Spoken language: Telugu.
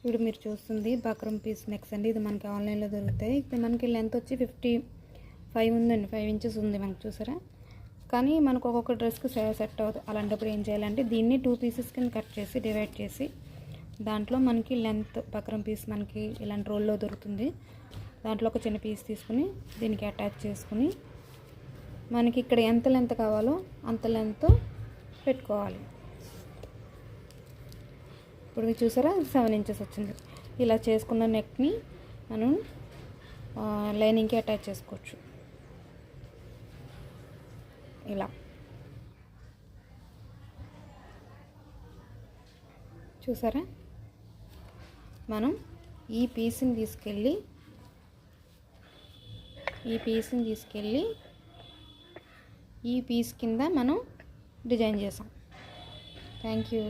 ఇప్పుడు మీరు చూస్తుంది బక్రమ్ పీస్ నెక్స్ అండి. ఇది మనకి ఆన్లైన్లో దొరుకుతాయి. ఇది మనకి లెంత్ వచ్చి 55 ఉందండి, 5 ఇంచెస్ ఉంది మనకు, చూసారా. కానీ మనకు ఒక్కొక్క డ్రెస్కి సెట్ అవుతుంది. అలాంటప్పుడు ఏం చేయాలంటే దీన్ని 2 పీసెస్ కింద కట్ చేసి డివైడ్ చేసి దాంట్లో మనకి లెంత్ బక్రమ్ పీస్ మనకి ఇలాంటి రోల్లో దొరుకుతుంది. దాంట్లో ఒక చిన్న పీస్ తీసుకుని దీనికి అటాచ్ చేసుకుని మనకి ఇక్కడ ఎంత లెంత్ కావాలో అంత లెంత్ పెట్టుకోవాలి. ఇప్పుడు మీరు చూసారా 7 ఇంచెస్ వచ్చింది. ఇలా చేసుకున్న నెక్ని మనం లైనింగ్కి అటాచ్ చేసుకోవచ్చు. ఇలా చూసారా. మనం ఈ పీస్ని తీసుకెళ్ళి ఈ పీస్ కింద మనం డిజైన్ చేసాం. Thank you.